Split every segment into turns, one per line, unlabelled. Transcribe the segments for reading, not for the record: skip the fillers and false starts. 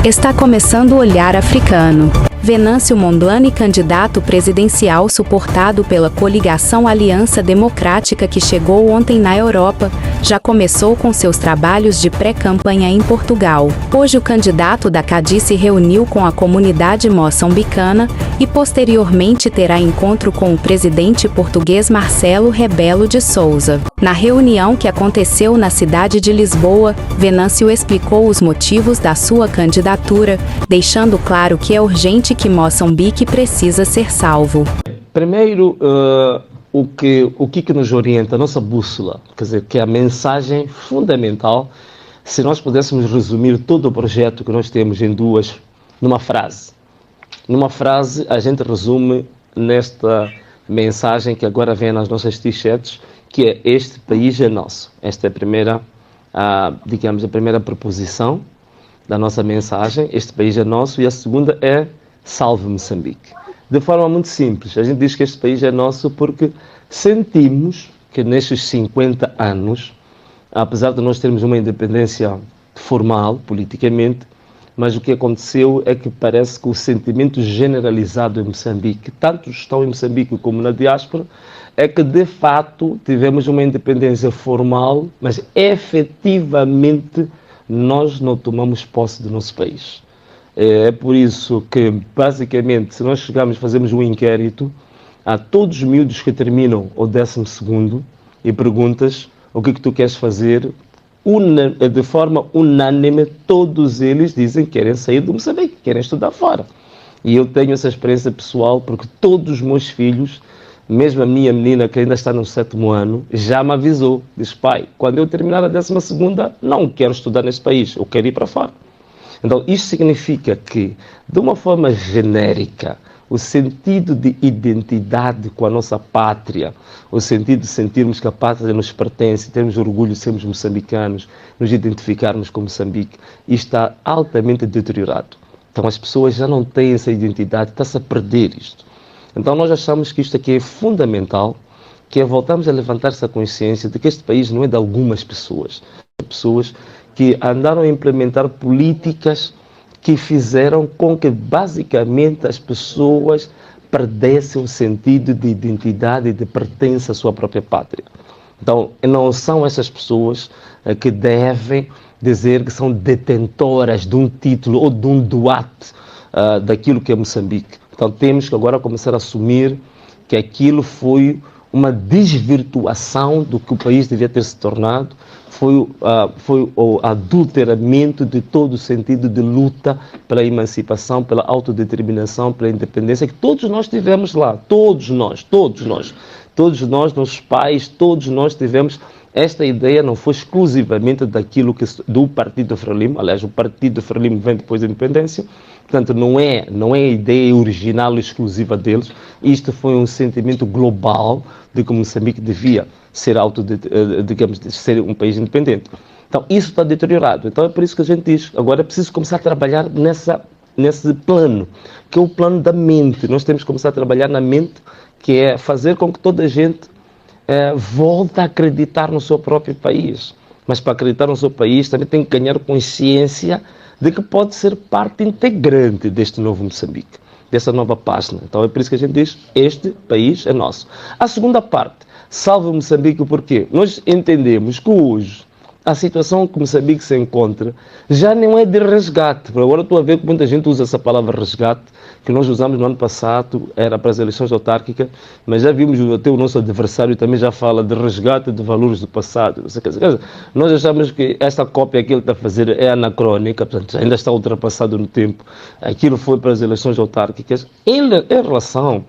Está começando o Olhar Africano. Venâncio Mondlane, candidato presidencial suportado pela coligação Aliança Democrática que chegou ontem na Europa, já começou com seus trabalhos de pré-campanha em Portugal. Hoje o candidato da CADI se reuniu com a comunidade moçambicana e posteriormente terá encontro com o presidente português Marcelo Rebelo de Sousa. Na reunião que aconteceu na cidade de Lisboa, Venâncio explicou os motivos da sua candidatura, deixando claro que é urgente que Moçambique precisa ser salvo.
Primeiro, o que nos orienta, a nossa bússola, quer dizer, que é a mensagem fundamental, se nós pudéssemos resumir todo o projeto que nós temos numa frase. Numa frase, a gente resume nesta mensagem que agora vem nas nossas t-shirts, que é: este país é nosso. Esta é a primeira, a primeira proposição da nossa mensagem. Este país é nosso. E a segunda é: salve Moçambique. De forma muito simples, a gente diz que este país é nosso porque sentimos que nestes 50 anos, apesar de nós termos uma independência formal, politicamente, mas o que aconteceu é que parece que o sentimento generalizado em Moçambique, tanto estão em Moçambique como na diáspora, é que de fato tivemos uma independência formal, mas efetivamente nós não tomamos posse do nosso país. É por isso que, basicamente, se nós fazemos um inquérito a todos os miúdos que terminam o 12º e perguntas o que tu queres fazer, de forma unânime, todos eles dizem que querem sair do Moçambique, querem estudar fora. E eu tenho essa experiência pessoal porque todos os meus filhos, mesmo a minha menina que ainda está no 7º ano, já me avisou, diz: pai, quando eu terminar a 12ª, não quero estudar neste país, eu quero ir para fora. Então, isto significa que, de uma forma genérica, o sentido de identidade com a nossa pátria, o sentido de sentirmos que a pátria nos pertence, termos orgulho de sermos moçambicanos, nos identificarmos com Moçambique, está altamente deteriorado. Então, as pessoas já não têm essa identidade, está-se a perder isto. Então, nós achamos que isto aqui é fundamental, que é voltarmos a levantar essa consciência de que este país não é de algumas pessoas, pessoas que andaram a implementar políticas que fizeram com que, basicamente, as pessoas perdessem o sentido de identidade e de pertença à sua própria pátria. Então, não são essas pessoas que devem dizer que são detentoras de um título ou de um doate daquilo que é Moçambique. Então, temos que agora começar a assumir que aquilo foi uma desvirtuação do que o país devia ter se tornado, foi o adulteramento de todo o sentido de luta pela emancipação, pela autodeterminação, pela independência, que todos nós tivemos lá, todos nós, nossos pais, todos nós tivemos. Esta ideia não foi exclusivamente do Partido Frelimo, aliás, o Partido Frelimo vem depois da independência, portanto não é a ideia original e exclusiva deles. Isto foi um sentimento global de que Moçambique devia ser ser um país independente. Então isso está deteriorado. Então é por isso que a gente diz, agora é preciso começar a trabalhar nesse plano, que é o plano da mente. Nós temos que começar a trabalhar na mente, que é fazer com que toda a gente volta a acreditar no seu próprio país. Mas para acreditar no seu país também tem que ganhar consciência de que pode ser parte integrante deste novo Moçambique, dessa nova página. Então é por isso que a gente diz: este país é nosso. A segunda parte, salve Moçambique, porque nós entendemos que hoje a situação que Moçambique se encontra já não é de resgate. Agora estou a ver que muita gente usa essa palavra resgate, que nós usamos no ano passado, era para as eleições autárquicas, mas já vimos até o nosso adversário também já fala de resgate de valores do passado. Nós achamos que esta cópia que ele está a fazer é anacrónica, portanto ainda está ultrapassado no tempo. Aquilo foi para as eleições autárquicas. Em relação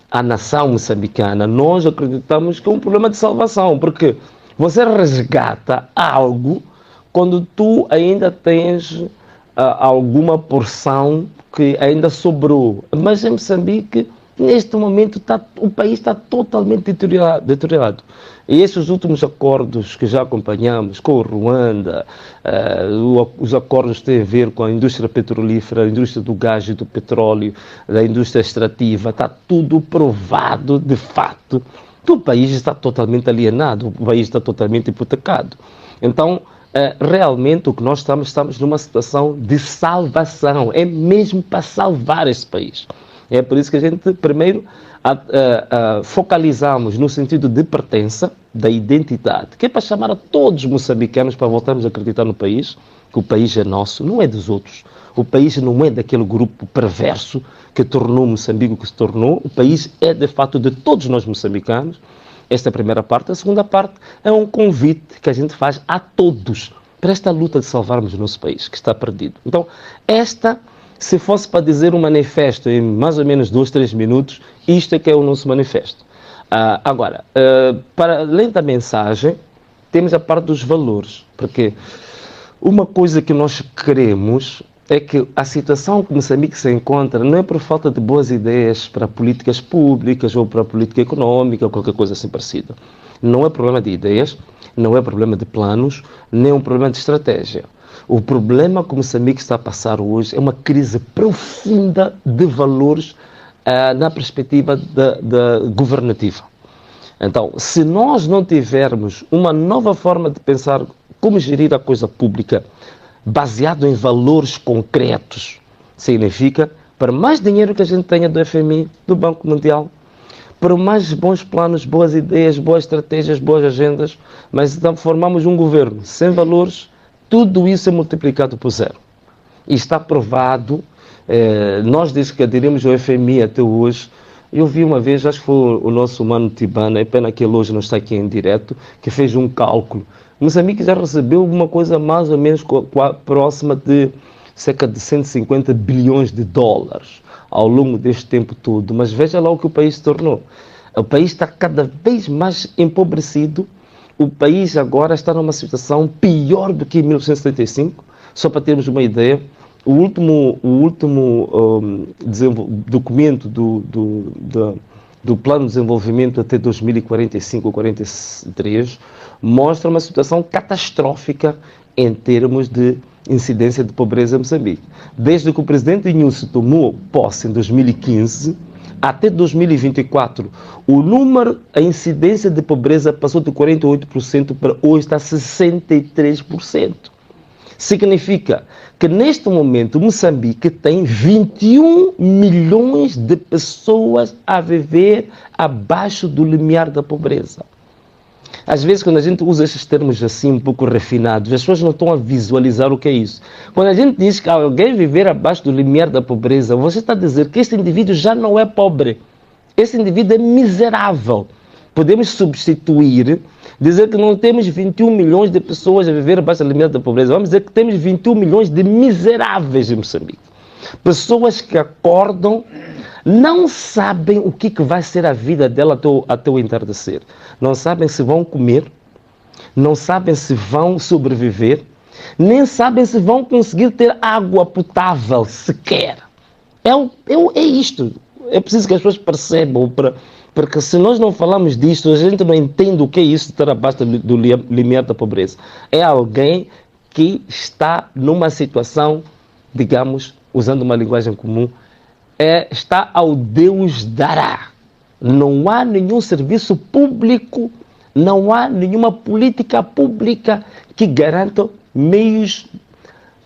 à nação moçambicana, nós acreditamos que é um problema de salvação, porque você resgata algo quando tu ainda tens alguma porção que ainda sobrou. Mas em Moçambique, neste momento, o país está totalmente deteriorado. E esses últimos acordos que já acompanhamos com o Ruanda, os acordos que têm a ver com a indústria petrolífera, a indústria do gás e do petróleo, da indústria extrativa, está tudo provado de fato que o país está totalmente alienado, o país está totalmente hipotecado. Então, realmente o que nós estamos numa situação de salvação, é mesmo para salvar esse país. É por isso que a gente primeiro focalizamos no sentido de pertença, da identidade, que é para chamar a todos os moçambicanos para voltarmos a acreditar no país, que o país é nosso, não é dos outros. O país não é daquele grupo perverso que tornou Moçambique o que se tornou. O país é, de fato, de todos nós moçambicanos. Esta é a primeira parte. A segunda parte é um convite que a gente faz a todos para esta luta de salvarmos o nosso país, que está perdido. Então, se fosse para dizer um manifesto em mais ou menos 2, 3 minutos, isto é que é o nosso manifesto. Agora, para além da mensagem, temos a parte dos valores, porque uma coisa que nós queremos é que a situação que Moçambique se encontra não é por falta de boas ideias para políticas públicas ou para política econômica ou qualquer coisa assim parecida. Não é problema de ideias, não é problema de planos, nem um problema de estratégia. O problema que Moçambique está a passar hoje é uma crise profunda de valores na perspectiva governativa. Então, se nós não tivermos uma nova forma de pensar como gerir a coisa pública, baseado em valores concretos, significa, para mais dinheiro que a gente tenha do FMI, do Banco Mundial, para mais bons planos, boas ideias, boas estratégias, boas agendas, mas então formamos um governo sem valores, tudo isso é multiplicado por zero. E está provado, nós desde que aderimos ao FMI até hoje, eu vi uma vez, acho que foi o nosso mano Tibana, é pena que ele hoje não está aqui em direto, que fez um cálculo. Moçambique já recebeu uma coisa mais ou menos próxima de cerca de 150 bilhões de dólares ao longo deste tempo todo. Mas veja lá o que o país se tornou. O país está cada vez mais empobrecido. O país agora está numa situação pior do que em 1975. Só para termos uma ideia, o último documento do Plano de Desenvolvimento até 2045 ou 43 mostra uma situação catastrófica em termos de incidência de pobreza em Moçambique. Desde que o presidente Inúcio tomou posse em 2015 até 2024, a incidência de pobreza passou de 48% para hoje está 63%. Significa que neste momento Moçambique tem 21 milhões de pessoas a viver abaixo do limiar da pobreza. Às vezes, quando a gente usa esses termos assim, um pouco refinados, as pessoas não estão a visualizar o que é isso. Quando a gente diz que alguém viver abaixo do limiar da pobreza, você está a dizer que esse indivíduo já não é pobre. Esse indivíduo é miserável. Podemos substituir, dizer que não temos 21 milhões de pessoas a viver abaixo do limiar da pobreza. Vamos dizer que temos 21 milhões de miseráveis em Moçambique. Pessoas que acordam, não sabem o que vai ser a vida dela até o entardecer. Não sabem se vão comer, não sabem se vão sobreviver, nem sabem se vão conseguir ter água potável sequer. É isto. É preciso que as pessoas percebam, porque se nós não falamos disto, a gente não entende o que é isso de estar abaixo do limiar da pobreza. É alguém que está numa situação, digamos, usando uma linguagem comum, está ao Deus dará. Não há nenhum serviço público, não há nenhuma política pública que garanta meios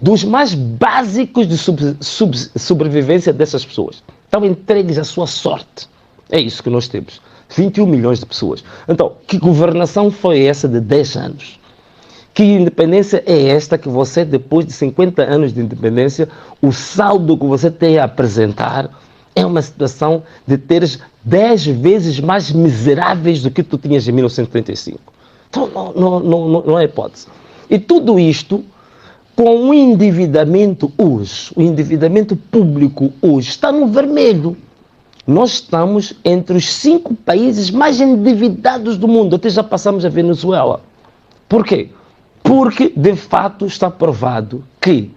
dos mais básicos de sobrevivência dessas pessoas. Estão entregues à sua sorte. É isso que nós temos. 21 milhões de pessoas. Então, que governação foi essa de 10 anos? Que independência é esta que você, depois de 50 anos de independência, o saldo que você tem a apresentar é uma situação de teres 10 vezes mais miseráveis do que tu tinhas em 1935. Então, não é hipótese. E tudo isto com o endividamento hoje, o endividamento público hoje está no vermelho. Nós estamos entre os 5 países mais endividados do mundo, até já passamos a Venezuela. Por quê? Porque, de fato, está provado que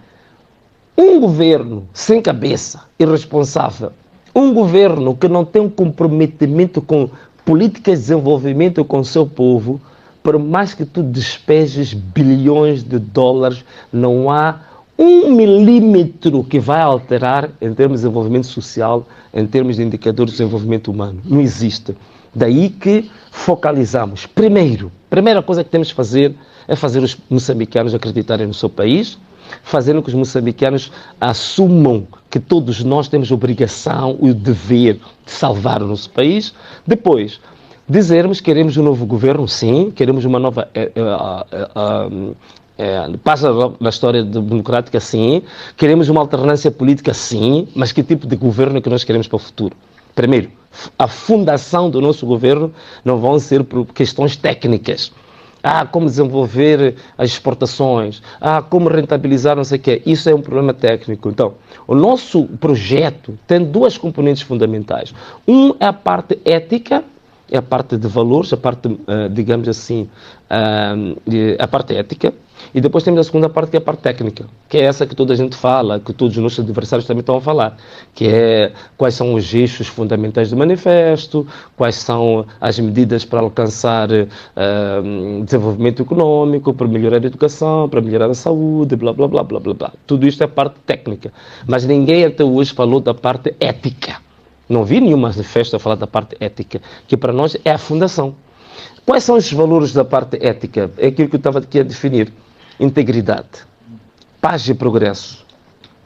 um governo sem cabeça, irresponsável, um governo que não tem um comprometimento com políticas de desenvolvimento com o seu povo, por mais que tu despejes bilhões de dólares, não há um milímetro que vai alterar em termos de desenvolvimento social, em termos de indicadores de desenvolvimento humano. Não existe. Daí que focalizamos. Primeira coisa que temos que fazer é fazer os moçambicanos acreditarem no seu país, fazendo que os moçambicanos assumam que todos nós temos a obrigação e o dever de salvar o nosso país. Depois, dizermos que queremos um novo governo, sim, queremos uma nova passa na história democrática, sim, queremos uma alternância política, sim, mas que tipo de governo é que nós queremos para o futuro? Primeiro, a fundação do nosso governo não vão ser por questões técnicas. Como desenvolver as exportações, como rentabilizar não sei o quê. Isso é um problema técnico. Então, o nosso projeto tem duas componentes fundamentais. Um é a parte ética, é a parte de valores, a parte, digamos assim, a parte ética, e depois temos a segunda parte, que é a parte técnica, que é essa que toda a gente fala, que todos os nossos adversários também estão a falar, que é quais são os eixos fundamentais do manifesto, quais são as medidas para alcançar desenvolvimento econômico, para melhorar a educação, para melhorar a saúde, blá, blá, blá, blá, blá, blá. Tudo isto é parte técnica, mas ninguém até hoje falou da parte ética. Não vi nenhum manifesto a falar da parte ética, que para nós é a fundação. Quais são os valores da parte ética? É aquilo que eu estava aqui a definir. Integridade, paz e progresso,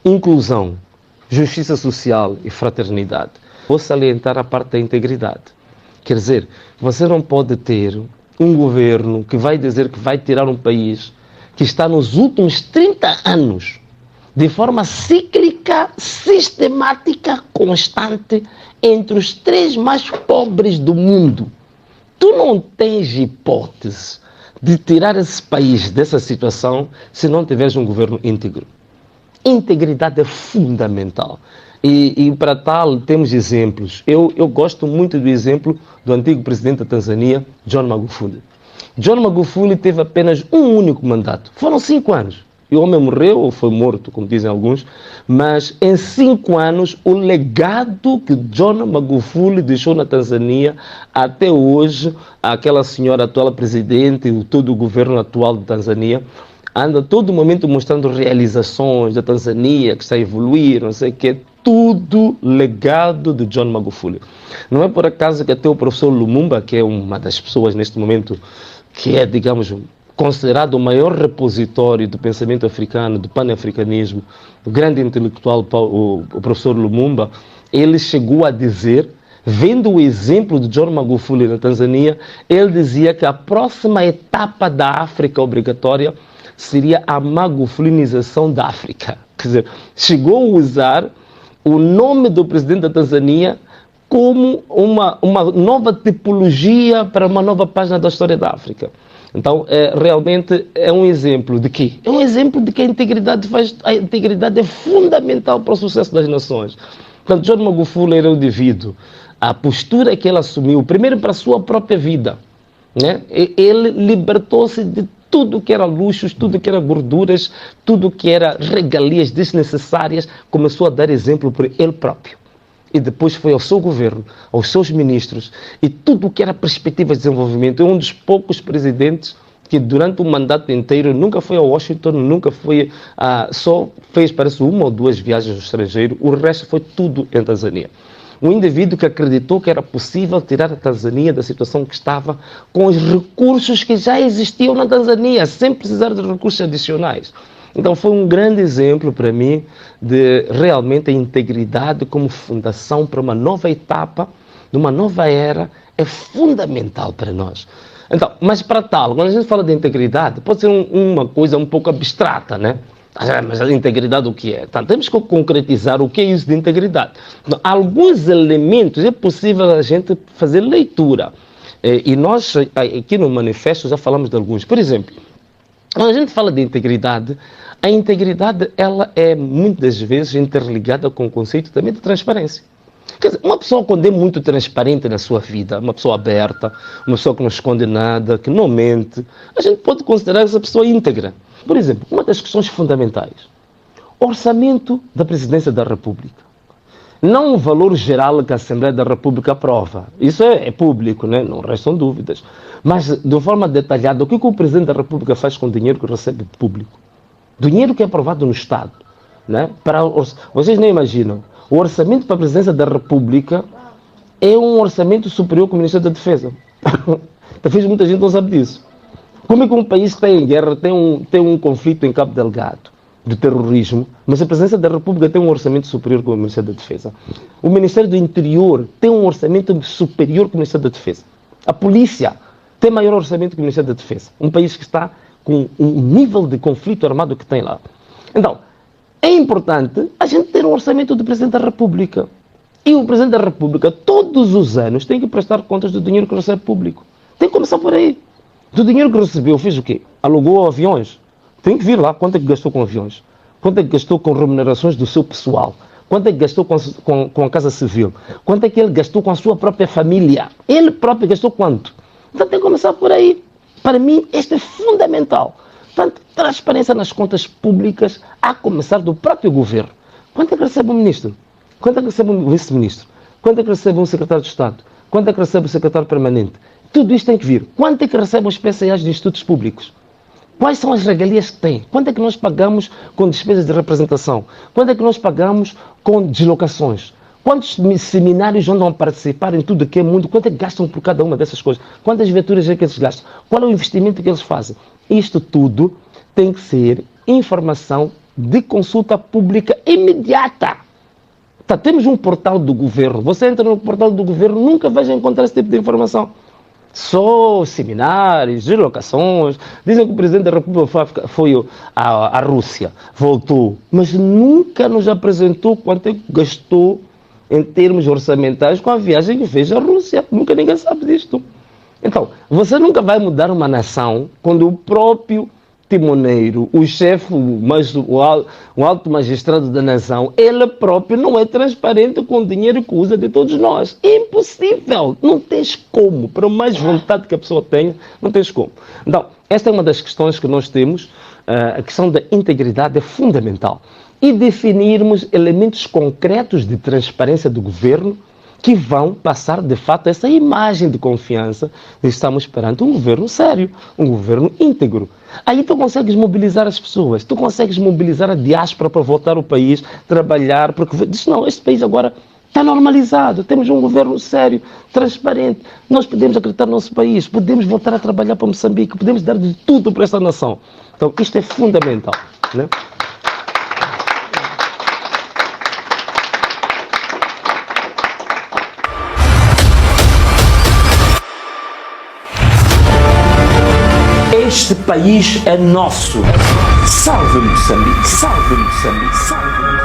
inclusão, justiça social e fraternidade. Vou salientar a parte da integridade. Quer dizer, você não pode ter um governo que vai dizer que vai tirar um país que está nos últimos 30 anos de forma cíclica, sistemática, constante, entre os 3 mais pobres do mundo. Tu não tens hipótese de tirar esse país dessa situação se não tiveres um governo íntegro. Integridade é fundamental. E para tal temos exemplos. Eu gosto muito do exemplo do antigo presidente da Tanzânia, John Magufuli. John Magufuli teve apenas um único mandato. Foram 5 anos. E o homem morreu ou foi morto, como dizem alguns, mas em 5 anos o legado que John Magufuli deixou na Tanzânia, até hoje, aquela senhora atual presidente e todo o governo atual de Tanzânia, anda a todo momento mostrando realizações da Tanzânia, que está a evoluir, não sei o quê, tudo legado de John Magufuli. Não é por acaso que até o professor Lumumba, que é uma das pessoas neste momento, que é, digamos, considerado o maior repositório do pensamento africano, do pan-africanismo, o grande intelectual, o professor Lumumba, ele chegou a dizer, vendo o exemplo de John Magufuli na Tanzânia, ele dizia que a próxima etapa da África obrigatória seria a magufulinização da África. Quer dizer, chegou a usar o nome do presidente da Tanzânia como uma nova tipologia para uma nova página da história da África. Então, realmente é um exemplo de quê? É um exemplo de que a integridade é fundamental para o sucesso das nações. Portanto, John Magufuli era o indivíduo. A postura que ele assumiu, primeiro para a sua própria vida, né? Ele libertou-se de tudo que era luxos, tudo que era gorduras, tudo que era regalias desnecessárias, começou a dar exemplo por ele próprio. E depois foi ao seu governo, aos seus ministros, e tudo o que era perspectiva de desenvolvimento. É um dos poucos presidentes que durante o mandato inteiro nunca foi a Washington, nunca foi, só fez, parece, 1 ou 2 viagens ao estrangeiro, o resto foi tudo em Tanzânia. Um indivíduo que acreditou que era possível tirar a Tanzânia da situação que estava com os recursos que já existiam na Tanzânia, sem precisar de recursos adicionais. Então foi um grande exemplo para mim de realmente a integridade como fundação para uma nova etapa, de uma nova era, é fundamental para nós. Então, mas para tal, quando a gente fala de integridade, pode ser uma coisa um pouco abstrata, né? Mas a integridade o que é? Então, temos que concretizar o que é isso de integridade. Então, alguns elementos é possível a gente fazer leitura. E nós aqui no manifesto já falamos de alguns. Por exemplo, quando a gente fala de integridade, a integridade ela é muitas vezes interligada com o conceito também de transparência. Quer dizer, uma pessoa quando é muito transparente na sua vida, uma pessoa aberta, uma pessoa que não esconde nada, que não mente, a gente pode considerar essa pessoa íntegra. Por exemplo, uma das questões fundamentais, orçamento da Presidência da República. Não o valor geral que a Assembleia da República aprova. Isso é público, né? Não restam dúvidas. Mas, de forma detalhada, o que o Presidente da República faz com o dinheiro que recebe público? dinheiro que é aprovado no Estado, né? Vocês nem imaginam, o orçamento para a presidência da República é um orçamento superior que o Ministério da Defesa. Talvez muita gente não sabe disso. Como é que um país que está em guerra tem um conflito em Cabo Delgado de terrorismo, mas a presidência da República tem um orçamento superior que o Ministério da Defesa? O Ministério do Interior tem um orçamento superior que o Ministério da Defesa. A polícia tem maior orçamento que o Ministério da Defesa. Um país que está com um nível de conflito armado que tem lá. Então, é importante a gente ter um orçamento do Presidente da República. E o Presidente da República, todos os anos, tem que prestar contas do dinheiro que recebe público. Tem que começar por aí. Do dinheiro que recebeu, fez o quê? Alugou aviões. Tem que vir lá quanto é que gastou com aviões. Quanto é que gastou com remunerações do seu pessoal. Quanto é que gastou com a Casa Civil. Quanto é que ele gastou com a sua própria família. Ele próprio gastou quanto. Então tem que começar por aí. Para mim, isto é fundamental. Portanto, transparência nas contas públicas, a começar do próprio governo. Quanto é que recebe o ministro? Quanto é que recebe o vice-ministro? Quanto é que recebe um secretário de Estado? Quanto é que recebe o secretário permanente? Tudo isto tem que vir. Quanto é que recebem os PCAs de institutos públicos? Quais são as regalias que têm? Quanto é que nós pagamos com despesas de representação? Quanto é que nós pagamos com deslocações? Quantos seminários andam a participar em tudo que é mundo? Quanto é que gastam por cada uma dessas coisas? Quantas viaturas é que eles gastam? Qual é o investimento que eles fazem? Isto tudo tem que ser informação de consulta pública imediata. Tá, temos um portal do governo. Você entra no portal do governo, nunca vai encontrar esse tipo de informação. Só seminários, deslocações. Dizem que o Presidente da República foi à Rússia, voltou, mas nunca nos apresentou quanto é que gastou em termos orçamentais com a viagem que fez à Rússia. Nunca ninguém sabe disto. Então, você nunca vai mudar uma nação quando o próprio timoneiro, o chefe, o alto magistrado da nação, ele próprio não é transparente com o dinheiro que usa de todos nós. É impossível. Não tens como. Por mais vontade que a pessoa tenha, não tens como. Então, esta é uma das questões que nós temos. A questão da integridade é fundamental. E definirmos elementos concretos de transparência do governo que vão passar, de fato, essa imagem de confiança de estamos perante um governo sério, um governo íntegro. Aí tu consegues mobilizar as pessoas, tu consegues mobilizar a diáspora para voltar ao país, trabalhar, porque diz, não, este país agora está normalizado, temos um governo sério, transparente, nós podemos acreditar no nosso país, podemos voltar a trabalhar para Moçambique, podemos dar de tudo para esta nação. Então, isto é fundamental, né?
Este país é nosso. Salve Moçambique, salve Moçambique, salve Moçambique.